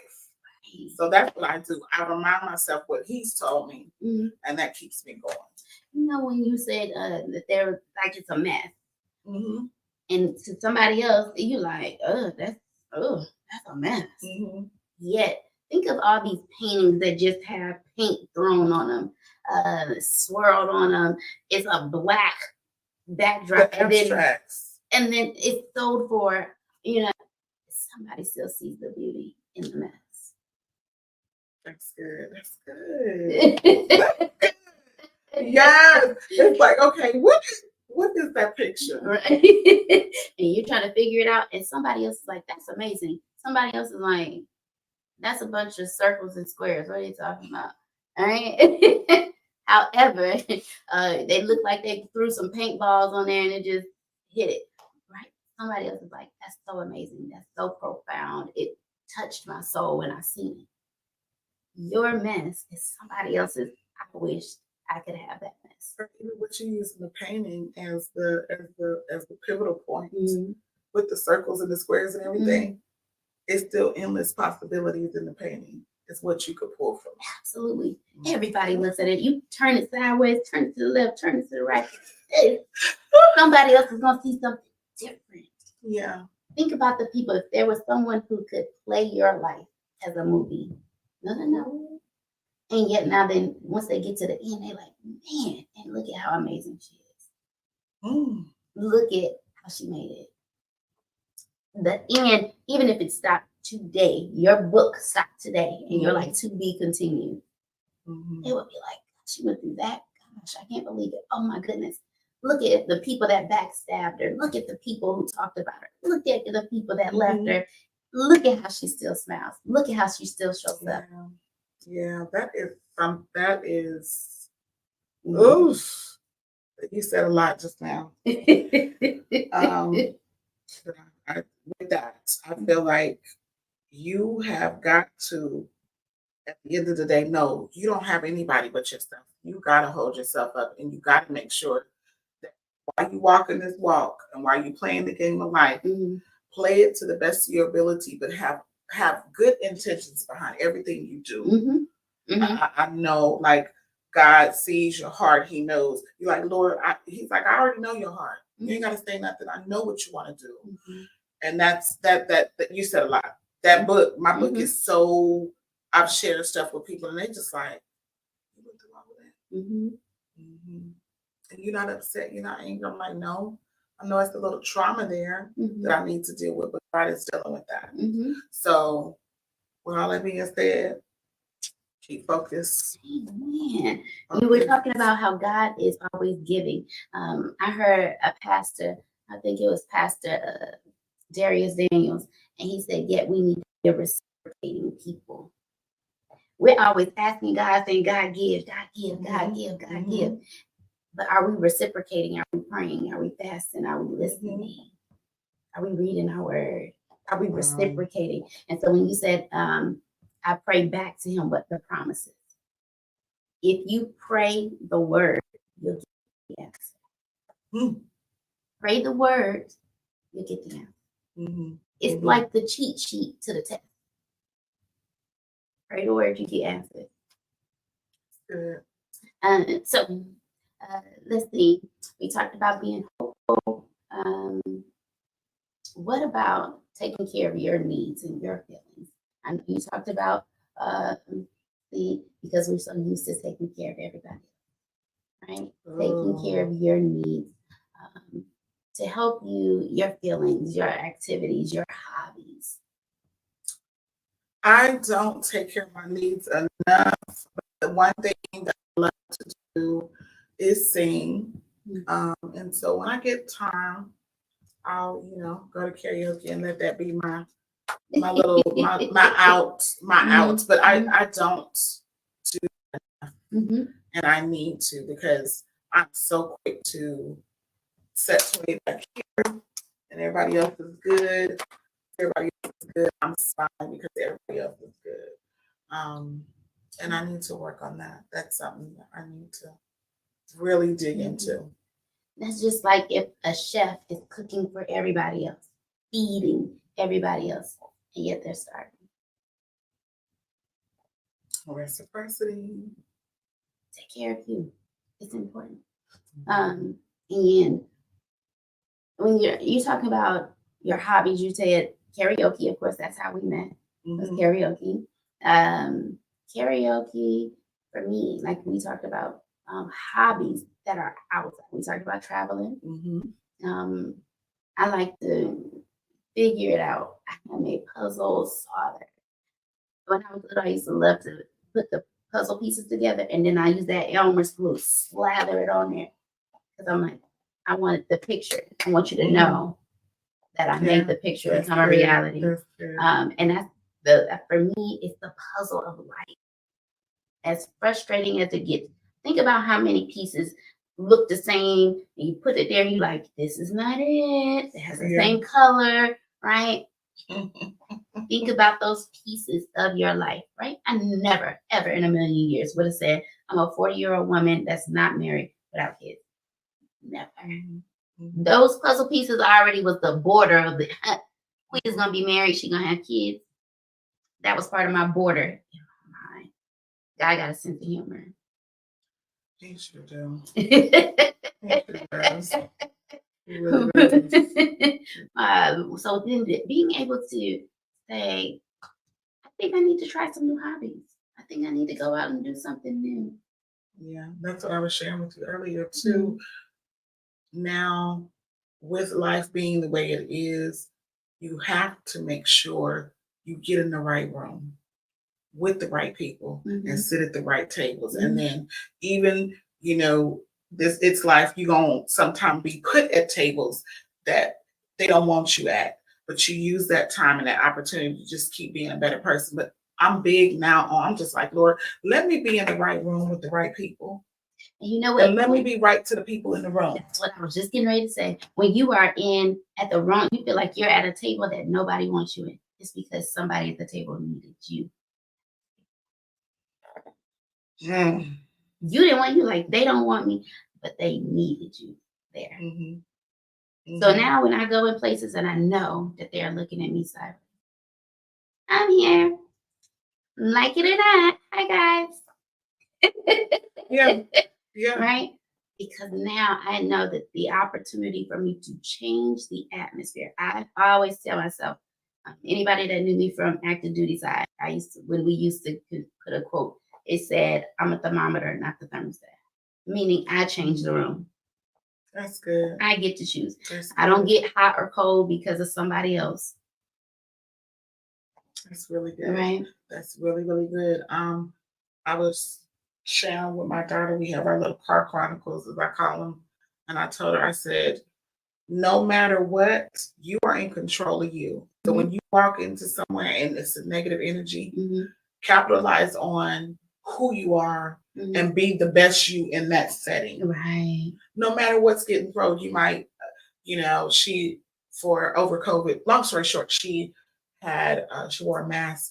Right. So that's what I do. I remind myself what he's told me, Mm-hmm. and that keeps me going. You know, when you said that they're like it's a mess, Mm-hmm. and to somebody else, you like, that's a mess. Mm-hmm. Yet think of all these paintings that just have paint thrown on them, swirled on them. It's a black backdrop, The abstracts. and then it's sold for, somebody still sees the beauty in the mess. That's good. That's good. Yes. It's like, okay, what is that picture? Right. And you're trying to figure it out, and somebody else is like, that's amazing. Somebody else is like, that's a bunch of circles and squares. What are you talking about? All right. However, they look like they threw some paintballs on there and it just hit it. Right. Somebody else is like, that's so amazing. That's so profound. It touched my soul when I seen it. Your mess is somebody else's. I wish I could have that mess. Or even what you use in the painting as the pivotal point, with the circles and the squares and everything. It's still endless possibilities in the painting. It's what you could pull from. Absolutely. Everybody looks at it. You turn it sideways, turn it to the left, turn it to the right. Somebody else is going to see something different. Yeah. Think about the people. If there was someone who could play your life as a movie. No. And yet now then, once they get to the end, they're like, man, and look at how amazing she is. Look at how she made it. The end, even if it stopped today, your book stopped today, and you're like, to be continued. It would be like, she went through that. Gosh, I can't believe it. Oh my goodness. Look at the people that backstabbed her. Look at the people who talked about her. Look at the people that left her. Look at how she still smiles. Look at how she still shows up. Yeah, that is oof. You said a lot just now. With that, I feel like you have got to, at the end of the day, no, you don't have anybody but yourself. You got to hold yourself up, and you got to make sure that while you walking this walk and while you playing the game of life, play it to the best of your ability, but have good intentions behind everything you do. I know, like, God sees your heart. He knows. You're like, Lord, he's like, I already know your heart. You ain't got to say nothing. I know what you want to do. And that's that you said a lot. that book, my book Mhm. is so, I've shared stuff with people and they just like, you went through all of that. Mm-hmm. And you're not upset, you're not angry. I'm like, no, I know it's a little trauma there Mm-hmm. that I need to deal with, but God is dealing with that. Mm-hmm. So, with all that being said, keep focused. Amen. We were talking about how God is always giving. I heard a pastor, I think it was Pastor Darius Daniels, and he said, yet we need to be reciprocating people. We're always asking God, saying, God give, God give, God give, God give. But are we reciprocating? Are we praying? Are we fasting? Are we listening? Are we reading our word? Are we reciprocating? And so when you said, I pray back to him what the promises. If you pray the word, you'll get the answer. Pray the word, you'll get the answer. It's like the cheat sheet to the test. Pray the word, you get answered. Good. So let's see. We talked about being hopeful. What about taking care of your needs and your feelings? I know you talked about because we're so used to taking care of everybody, right? Taking care of your needs to help you, your feelings, your activities, your hobbies. I don't take care of my needs enough. But the one thing that I love to do is sing. And so when I get time, I'll, go to karaoke and let that be my little my out. But I don't do that enough. And I need to, because I'm so quick to set way back here and everybody else is good. Everybody else is good. I'm fine because everybody else is good. And I need to work on that. That's something that I need to really dig into. That's just like if a chef is cooking for everybody else, feeding everybody else, and yet they're starving. Reciprocity. Take care of you. It's important. And when you talk about your hobbies, you said karaoke. Of course, that's how we met. Was karaoke. Karaoke for me, like we talked about, hobbies that are outside. We talked about traveling. I like to figure it out. I made puzzles. When I was little, I used to love to put the puzzle pieces together, and then I use that Elmer's glue, slather it on there, because I'm like, I wanted the picture. I want you to know that I made the picture become a reality. And that's for me, it's the puzzle of life. As frustrating as it gets, think about how many pieces look the same, and you put it there, and you're like, this is not it. It has the same color, right? Think about those pieces of your life, right? I never, ever in a million years would have said, I'm a 40-year-old woman that's not married without kids. Never. Those puzzle pieces already was the border of the Quita's gonna be married, she's gonna have kids. That was part of my border. God got a sense of humor. He sure do. So then being able to say, I think I need to try some new hobbies. I think I need to go out and do something new. Yeah, that's what I was sharing with you earlier too. Now, with life being the way it is, you have to make sure you get in the right room with the right people and sit at the right tables. And then even, it's life, you're going to sometimes be put at tables that they don't want you at, but you use that time and that opportunity to just keep being a better person. But I'm big now I'm just like, Lord, let me be in the right room with the right people. And you know what? And let me be right to the people in the room. That's what I was just getting ready to say. When you are at the wrong, you feel like you're at a table that nobody wants you in. It's because somebody at the table needed you. You didn't want you, like, they don't want me, but they needed you there. So now when I go in places and I know that they're looking at me sideways, I'm here. Like it or not. Hi, guys. Yeah. Right? Because now I know that the opportunity for me to change the atmosphere, I always tell myself, Anybody that knew me from active duty side, when we used to put a quote, it said, "I'm a thermometer, not the thermostat," meaning I change the room. That's good. I get to choose. That's I don't good. get hot or cold because of somebody else. That's really good. Right? That's really, really good. I was sharing with my daughter, we have our little car chronicles, as I call them. And I told her, I said, no matter what, you are in control of you. So when you walk into somewhere and it's a negative energy, capitalize on who you are and be the best you in that setting. Right. No matter what's getting thrown, you might, she, for over COVID, long story short, she wore a mask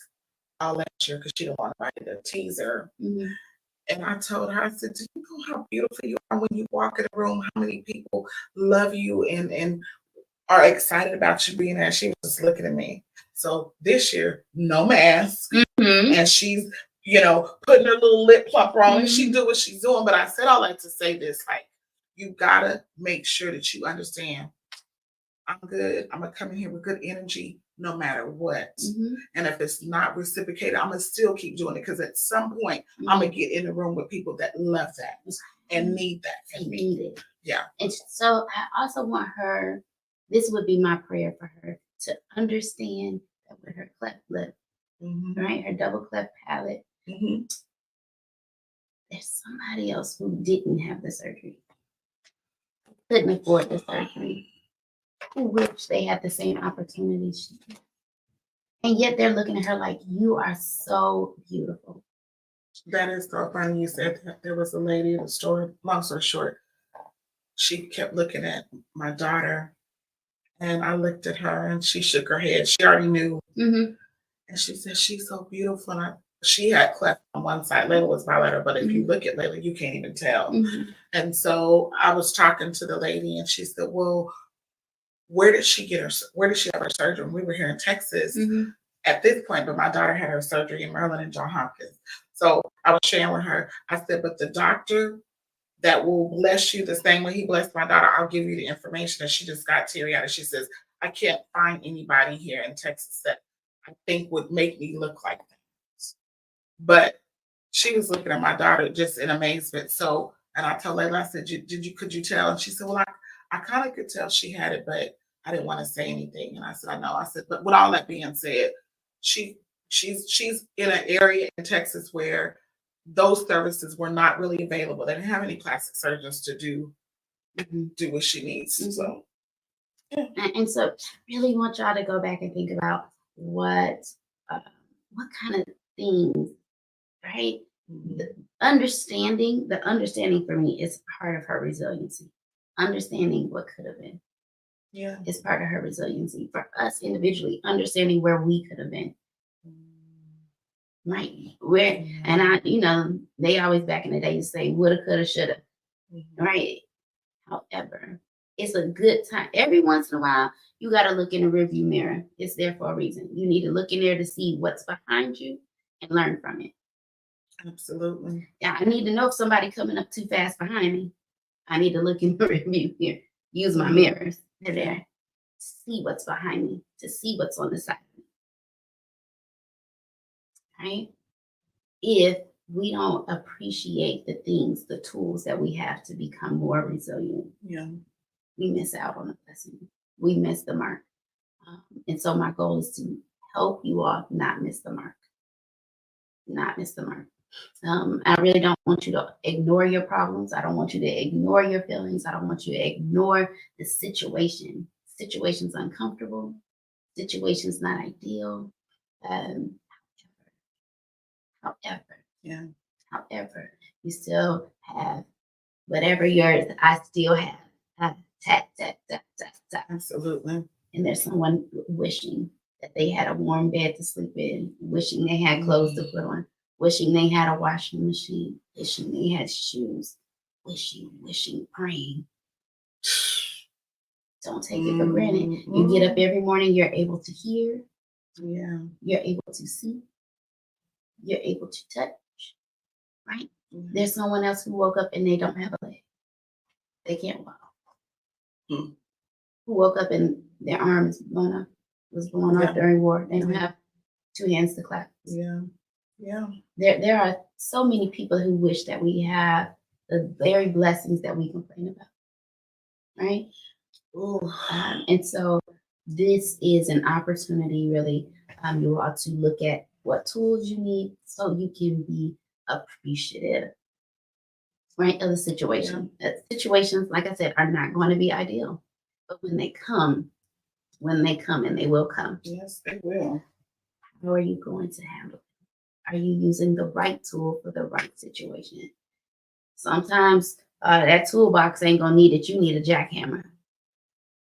all last year because she didn't want anybody to tease her. And I told her, I said, do you know how beautiful you are when you walk in a room? How many people love you and are excited about you being there? She was just looking at me. So this year, no mask. And she's, putting her little lip plumper on and she do what she's doing. But I said all that to say this, like, you gotta make sure that you understand I'm good. I'm gonna come in here with good energy no matter what. And if it's not reciprocated, I'm gonna still keep doing it because at some point I'm gonna get in the room with people that love that and need that from me. Need it. Yeah. And so I also want her, this would be my prayer for her, to understand that with her cleft lip, right, her double cleft palate, there's somebody else who didn't have the surgery, couldn't afford the surgery, who wish they had the same opportunity she did. And yet they're looking at her like, you are so beautiful. That is so funny you said that. There was a lady in the store, long story short, she kept looking at my daughter and I looked at her and she shook her head. She already knew. And she said, she's so beautiful. And she had cleft on one side. Layla was bilateral, but if you look at Layla, you can't even tell. And so I was talking to the lady and she said, well, where did she have her surgery? We were here in Texas at this point, but my daughter had her surgery in Maryland and Johns Hopkins. So I was sharing with her, I said, but the doctor that will bless you the same way he blessed my daughter, I'll give you the information. And she just got teary-eyed. She says, I can't find anybody here in Texas that I think would make me look like that. But she was looking at my daughter just in amazement. So, and I told Layla, I said, could you tell? And she said, well, I kind of could tell she had it, but I didn't want to say anything. And I said, I know. I said, but with all that being said, she's in an area in Texas where those services were not really available. They didn't have any plastic surgeons to do what she needs. So, yeah. And so I really want y'all to go back and think about what kind of things, right? The understanding for me is part of her resiliency. Understanding what could have been. Yeah. Is part of her resiliency. For us individually, understanding where we could have been. Right. And they always back in the day used to say woulda, coulda, shoulda. Right. However, it's a good time. Every once in a while, you got to look in the rearview mirror. It's there for a reason. You need to look in there to see what's behind you and learn from it. Absolutely. Yeah, I need to know if somebody coming up too fast behind me. I need to look in the rearview mirror. Use my mirrors. They're there. See what's behind me. To see what's on the side of me. Right? If we don't appreciate the things, the tools that we have to become more resilient, we miss out on the blessing. We miss the mark. And so my goal is to help you all not miss the mark. Not miss the mark. I really don't want you to ignore your problems. I don't want you to ignore your feelings. I don't want you to ignore the situation. Situation's uncomfortable. Situation's not ideal. However, you still have whatever yours. I still have. Absolutely. And there's someone wishing that they had a warm bed to sleep in, wishing they had clothes to put on, wishing they had a washing machine, wishing they had shoes, wishing, praying. Don't take it for granted. You get up every morning, you're able to hear. Yeah. You're able to see. You're able to touch. Right? There's someone else who woke up and they don't have a leg. They can't walk. Who woke up and their arm is blown up. was going on Yeah. during war. They don't Yeah. have two hands to clap. Yeah. Yeah. There are so many people who wish that we have the very blessings that we complain about, right? Ooh. And so this is an opportunity, really, you all to look at what tools you need so you can be appreciative, right, of the situation. Situations, like I said, are not going to be ideal, but when they come, and they will come, Yes, they will. how are you going to handle it? Are you using the right tool for the right situation? Sometimes that toolbox ain't gonna need it. You need a jackhammer,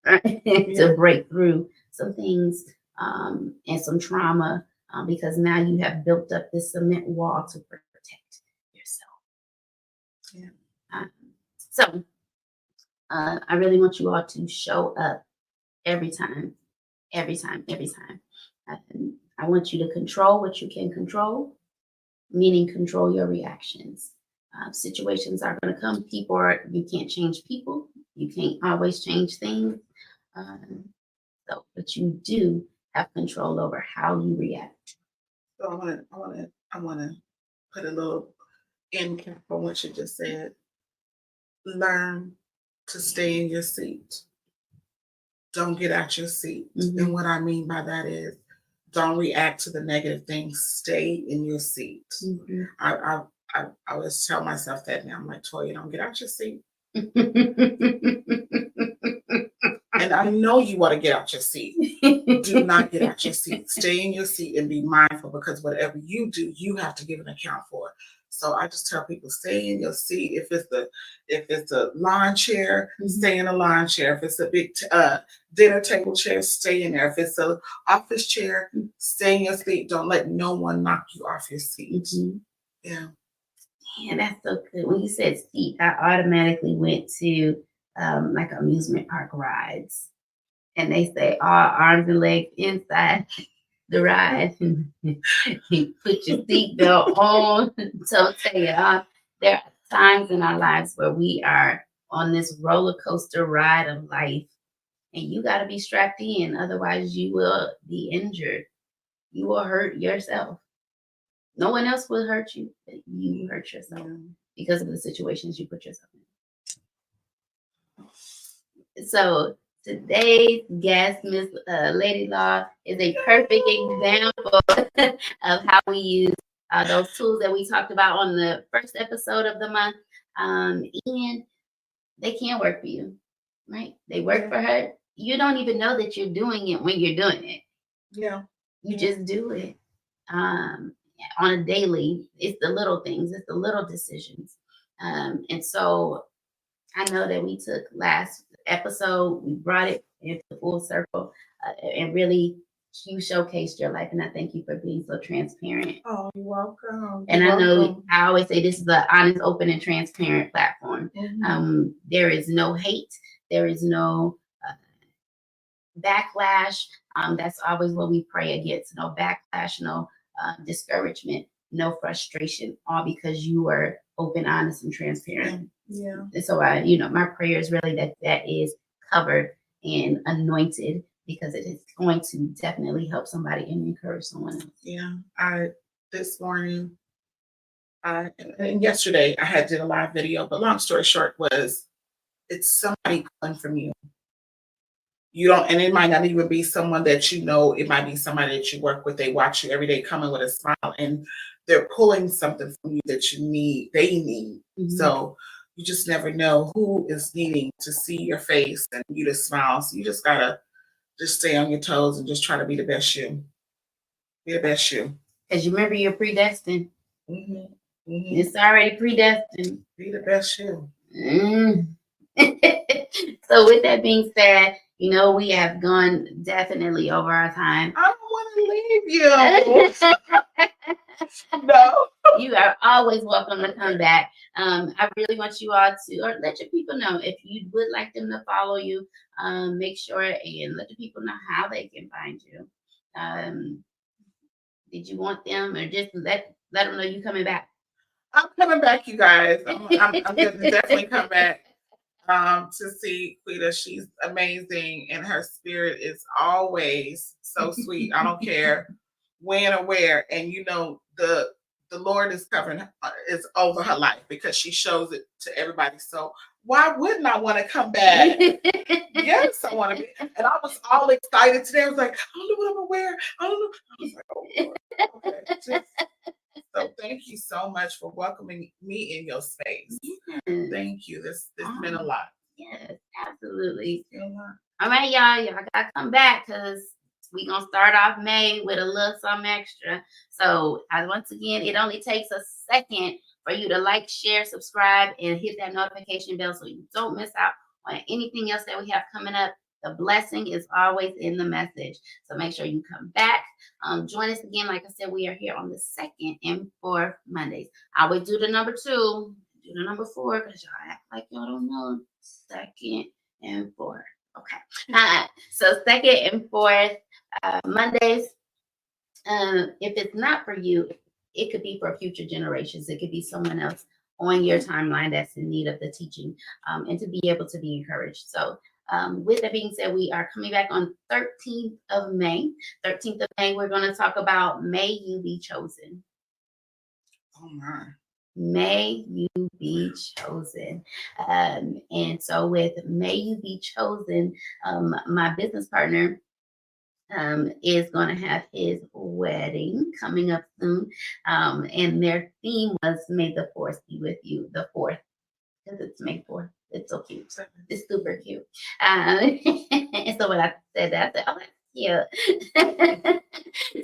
right? Yeah. To break through some things and some trauma because now you have built up this cement wall to protect yourself. Yeah. So I really want you all to show up every time, every time, every time. I want you to control what you can control, meaning control your reactions. Situations are going to come. You can't change people. You can't always change things. But you do have control over how you react. So I wanna put a little end cap on what you just said. Learn to stay in your seat. Don't get out your seat. Mhm. And what I mean by that is don't react to the negative things. Stay in your seat. Mhm. I always tell myself that now. I'm like, Toya, don't get out your seat. And I know you want to get out your seat. Do not get out your seat. Stay in your seat and be mindful because whatever you do, you have to give an account for. So I just tell people, stay in your seat. If it's a lawn chair, stay in a lawn chair. If it's a big dinner table chair, stay in there. If it's an office chair, stay in your seat. Don't let no one knock you off your seat. Yeah. Yeah, that's so good. When you said seat, I automatically went to like amusement park rides. And they say all arms and legs inside the ride. You put your seatbelt on, don't take it off. There are times in our lives where we are on this roller coaster ride of life, and you got to be strapped in, otherwise, you will be injured. You will hurt yourself. No one else will hurt you, but you hurt yourself because of the situations you put yourself in. So today's guest, Miss Lady Law, is a perfect example of how we use those tools that we talked about on the first episode of the month. And they can work for you, right? They work for her. You don't even know that you're doing it when you're doing it. Yeah. You just do it on a daily. It's the little things, it's the little decisions. And so I know that we took last episode, we brought it into full circle and really you showcased your life. And I thank you for being so transparent. Oh, you're welcome. And I know I always say this is an honest, open, and transparent platform. There is no hate. There is no backlash. That's always what we pray against. No backlash, no discouragement, no frustration, all because you were open, honest, and transparent. Yeah. And so my prayer is really that is covered and anointed because it is going to definitely help somebody and encourage someone else. Yeah. This morning, and yesterday I did a live video, but long story short was it's somebody calling from you. You don't, and it might not even be someone that you know, it might be somebody that you work with. They watch you every day coming with a smile and they're pulling something from you that they need. So you just never know who is needing to see your face and you to smile. So you just gotta just stay on your toes and just try to be the best you. Be the best you. Because you remember you're predestined. It's already predestined. Be the best you. So with that being said, we have gone definitely over our time. I don't want to leave you. No. You are always welcome to come back. I really want you all to, or let your people know if you would like them to follow you, make sure and let the people know how they can find you. Did you want them or just let them know you coming back? I'm coming back, you guys. I'm going to definitely come back. to see Quita. She's amazing, and her spirit is always so sweet. I don't care when or where, and you know the Lord is covering is over her life because she shows it to everybody. So why wouldn't I want to come back? Yes, I want to be. And I was all excited today. I was like, I don't know what I'm gonna wear. I don't know. I was like, oh Lord. Okay. So thank you so much for welcoming me in your space. Yes. Thank you. This meant a lot. Yes, absolutely. Meant a lot. All right, y'all. Y'all gotta come back because we're gonna start off May with a little something extra. So once again, it only takes a second for you to like, share, subscribe, and hit that notification bell so you don't miss out on anything else that we have coming up. The blessing is always in the message. So make sure you come back. Join us again. Like I said, we are here on the 2nd and 4th Mondays. I always do the number 2, do the number 4, because y'all act like y'all don't know. 2nd and 4th. Okay. So 2nd and 4th Mondays. If it's not for you, it could be for future generations. It could be someone else on your timeline that's in need of the teaching, and to be able to be encouraged. So with that being said, we are coming back on 13th of May. 13th of May, we're going to talk about May You Be Chosen. Oh my. May you be chosen. And so with May You Be Chosen, my business partner is going to have his wedding coming up soon. And their theme was May the 4th be with you, the 4th, because it's May 4th. It's so cute. It's super cute. And so when I said that, I said, oh, that's cute.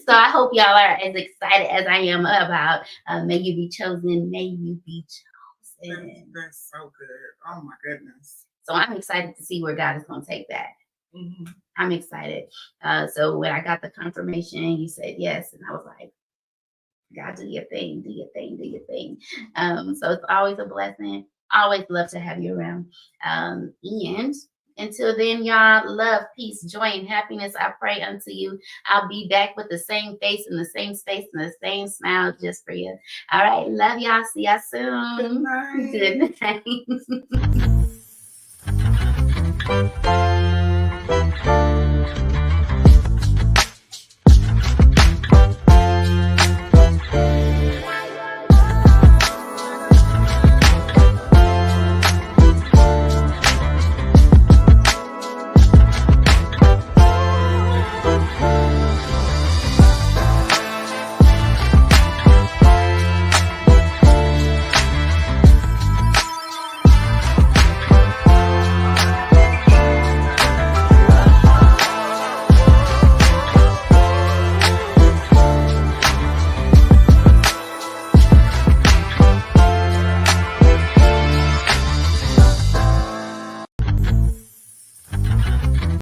So I hope y'all are as excited as I am about May You Be Chosen. May you be chosen. That's so good. Oh my goodness. So I'm excited to see where God is going to take that. Mm-hmm. I'm excited. So when I got the confirmation, you said yes. And I was like, God, do your thing, do your thing, do your thing. So it's always a blessing. Always love to have you around. And until then, y'all, love, peace, joy, and happiness, I pray unto you. I'll be back with the same face and the same space and the same smile just for you. All right. Love y'all. See y'all soon. Good night. Good night.